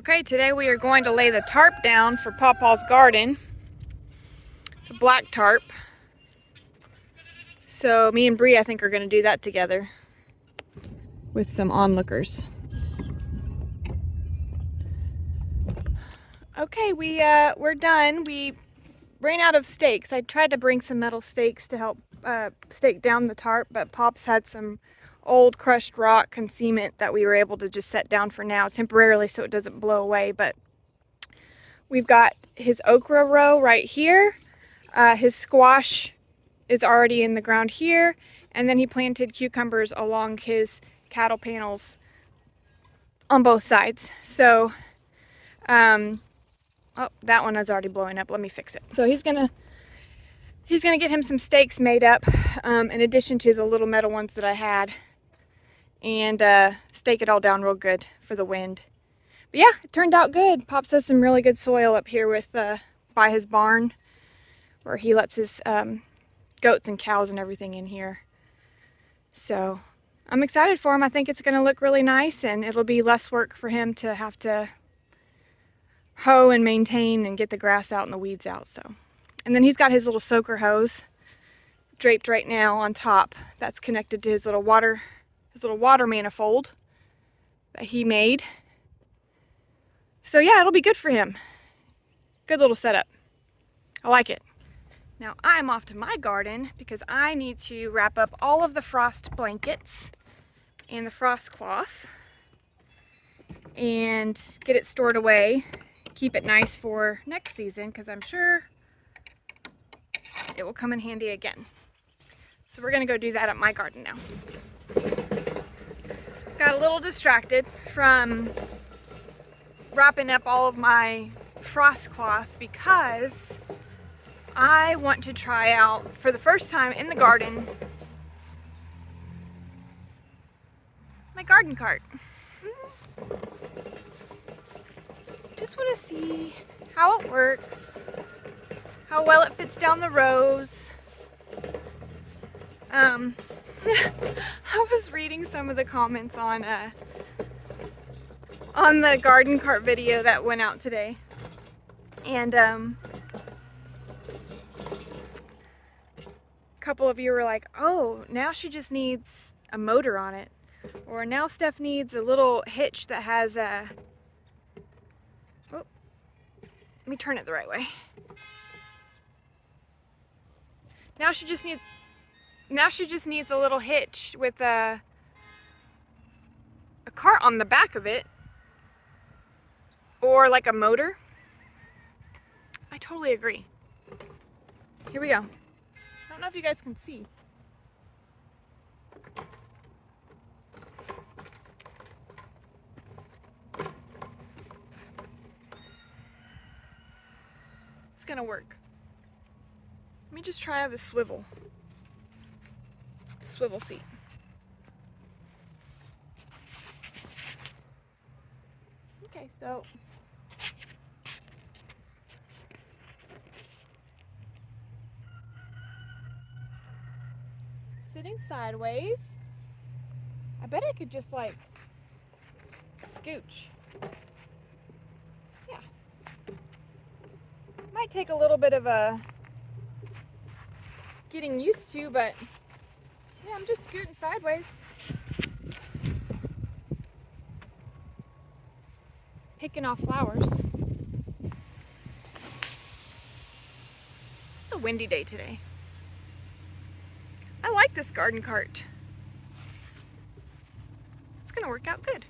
Okay, today we are going to lay the tarp down for PawPaw's garden, the black tarp. So me and Bri, I think, are going to do that together with some onlookers. Okay, we're done. We ran out of stakes. I tried to bring some metal stakes to help stake down the tarp, but Pop's had some old crushed rock and cement that we were able to just set down for now temporarily so it doesn't blow away. But we've got his okra row right here. His squash is already in the ground here, and then he planted cucumbers along his cattle panels on both sides. So oh, that one is already blowing up. Let me fix it. So he's gonna get him some stakes made up in addition to the little metal ones that I had, and stake it all down real good for the wind. But yeah, it turned out good. Pops has some really good soil up here with by his barn, where he lets his goats and cows and everything in here. So I'm excited for him. I think it's going to look really nice, and it'll be less work for him to have to hoe and maintain and get the grass out and the weeds out. So, and then he's got his little soaker hose draped right now on top. That's connected to his little water manifold that he made. So yeah, it'll be good for him. Good little setup. I like it. Now I'm off to my garden because I need to wrap up all of the frost blankets and the frost cloth and get it stored away. Keep it nice for next season because I'm sure it will come in handy again. So we're gonna go do that at my garden now. Got a little distracted from wrapping up all of my frost cloth because I want to try out, for the first time in the garden, my garden cart. Just want to see how it works, how well it fits down the rows. I was reading some of the comments on the garden cart video that went out today, and a couple of you were like, oh, now she just needs a motor on it, or now Steph needs a little hitch that has a, oh, let me turn it the right way. Now she just needs a little hitch with a cart on the back of it, or like a motor. I totally agree. Here we go. I don't know if you guys can see. It's gonna work. Let me just try out the swivel seat. Okay, so sitting sideways, I bet I could just like scooch. Yeah. Might take a little bit of a getting used to, but yeah, I'm just scooting sideways. Picking off flowers. It's a windy day today. I like this garden cart. It's gonna work out good.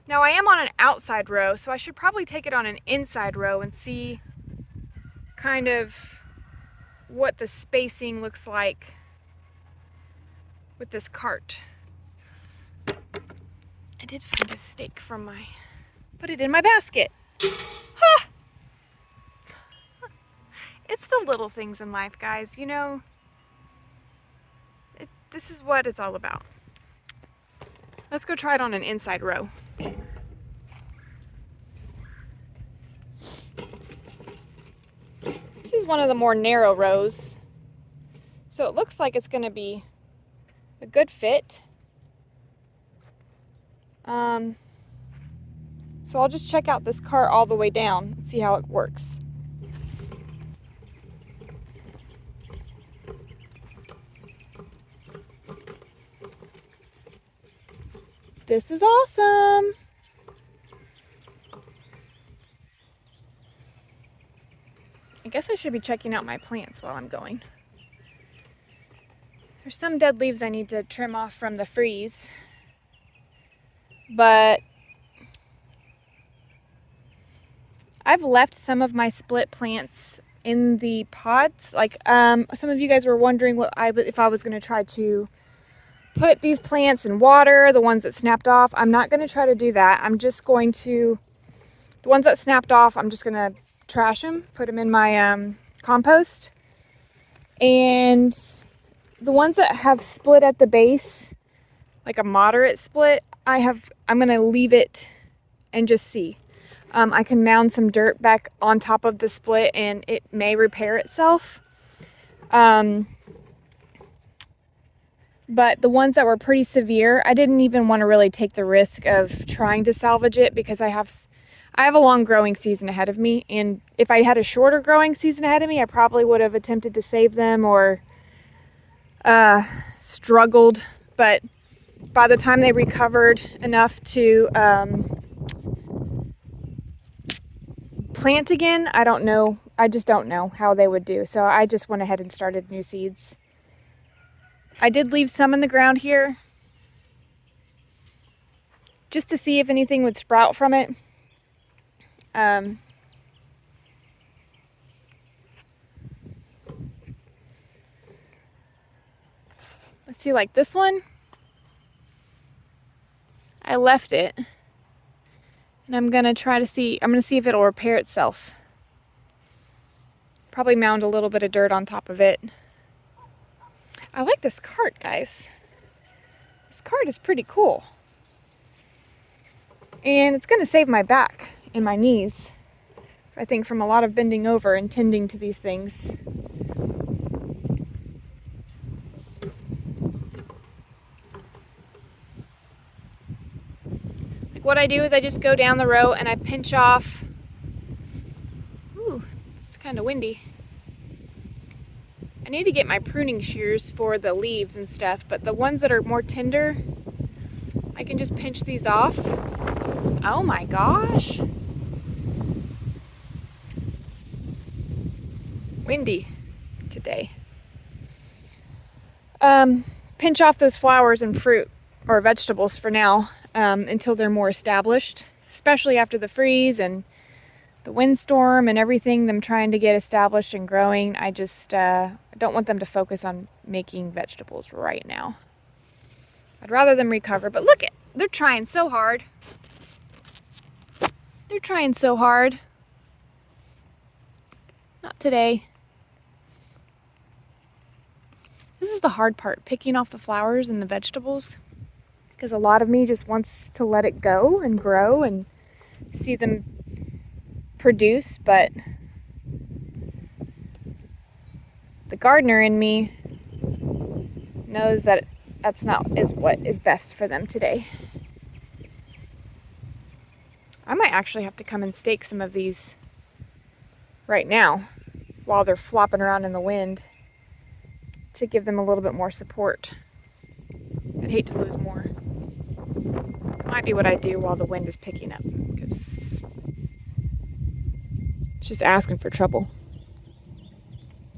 Now I am on an outside row, so I should probably take it on an inside row and see kind of what the spacing looks like with this cart. I did find a stake put it in my basket. Ha! It's the little things in life, guys. You know, this is what it's all about. Let's go try it on an inside row. This is one of the more narrow rows, so it looks like it's going to be a good fit. So I'll just check out this cart all the way down and see how it works. This is awesome. I guess I should be checking out my plants while I'm going. There's some dead leaves I need to trim off from the freeze. But I've left some of my split plants in the pots. Like some of you guys were wondering if I was going to try to put these plants in water, the ones that snapped off. I'm not going to try to do that. I'm just going to, the ones that snapped off, I'm just going to trash them, put them in my compost. And the ones that have split at the base, like a moderate split, I'm going to leave it and just see. I can mound some dirt back on top of the split and it may repair itself. But the ones that were pretty severe, I didn't even want to really take the risk of trying to salvage it because I have a long growing season ahead of me. And if I had a shorter growing season ahead of me, I probably would have attempted to save them or struggled. But by the time they recovered enough to plant again, I don't know. I just don't know how they would do. So I just went ahead and started new seeds. I did leave some in the ground here just to see if anything would sprout from it. Let's see, like this one, I left it and I'm gonna see if it'll repair itself. Probably mound a little bit of dirt on top of it. I like this cart, guys. This cart is pretty cool. And it's gonna save my back and my knees, I think, from a lot of bending over and tending to these things. Like what I do is I just go down the row and I pinch off. Ooh, it's kind of windy. I need to get my pruning shears for the leaves and stuff, but the ones that are more tender, I can just pinch these off. Oh my gosh. Windy today. Pinch off those flowers and fruit or vegetables for now until they're more established, especially after the freeze and the windstorm and everything, them trying to get established and growing. I just don't want them to focus on making vegetables right now. I'd rather them recover, but look, they're trying so hard. They're trying so hard. Not today. This is the hard part, picking off the flowers and the vegetables, because a lot of me just wants to let it go and grow and see them produce, but the gardener in me knows that that's not what is best for them today. I might actually have to come and stake some of these right now while they're flopping around in the wind to give them a little bit more support. I'd hate to lose more. Might be what I do while the wind is picking up, because it's just asking for trouble.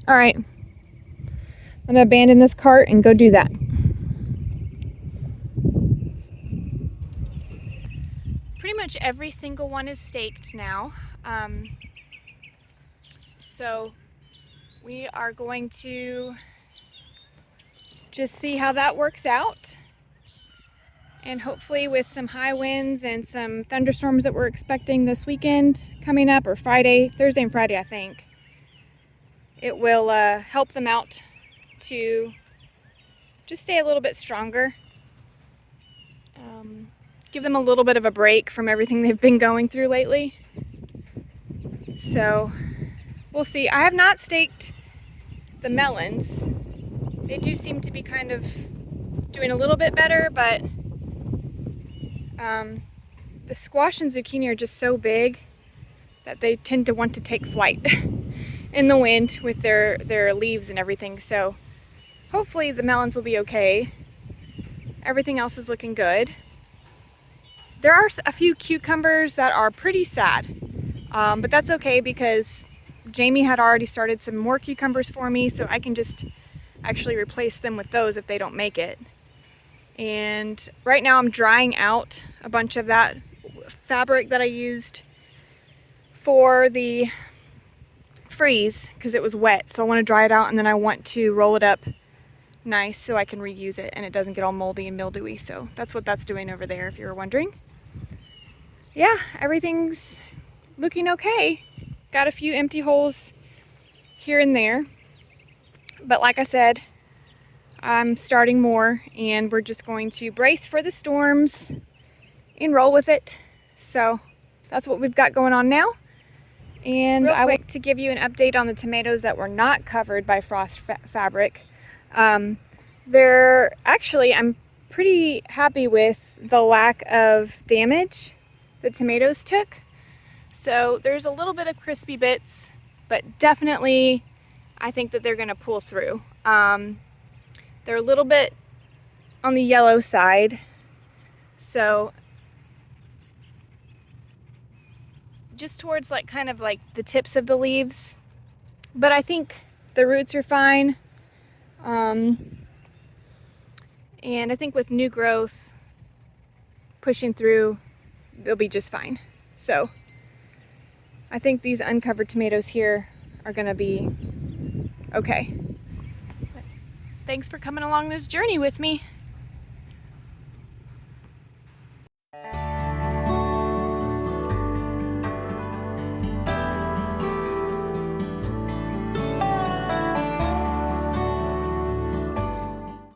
All right, I'm gonna abandon this cart and go do that. Pretty much every single one is staked now. So we are going to just see how that works out. And hopefully with some high winds and some thunderstorms that we're expecting this weekend coming up, or Thursday and Friday, I think, it will help them out to just stay a little bit stronger. Give them a little bit of a break from everything they've been going through lately. So we'll see. I have not staked the melons. They do seem to be kind of doing a little bit better, but The squash and zucchini are just so big that they tend to want to take flight in the wind with their leaves and everything. So hopefully the melons will be okay. Everything else is looking good. There are a few cucumbers that are pretty sad, but that's okay because Jamie had already started some more cucumbers for me, so I can just actually replace them with those if they don't make it. And right now I'm drying out a bunch of that fabric that I used for the freeze because it was wet, so I want to dry it out and then I want to roll it up nice so I can reuse it and it doesn't get all moldy and mildewy. So that's what that's doing over there, if you were wondering. Yeah, everything's looking okay. Got a few empty holes here and there, but like I said, I'm starting more and we're just going to brace for the storms and roll with it. So that's what we've got going on now. And I want to give you an update on the tomatoes that were not covered by frost fabric. They're actually, I'm pretty happy with the lack of damage the tomatoes took. So there's a little bit of crispy bits, but definitely I think that they're gonna pull through. They're a little bit on the yellow side, so just towards like kind of like the tips of the leaves, but I think the roots are fine. And I think with new growth pushing through, they'll be just fine. So I think these uncovered tomatoes here are gonna be okay. Thanks for coming along this journey with me.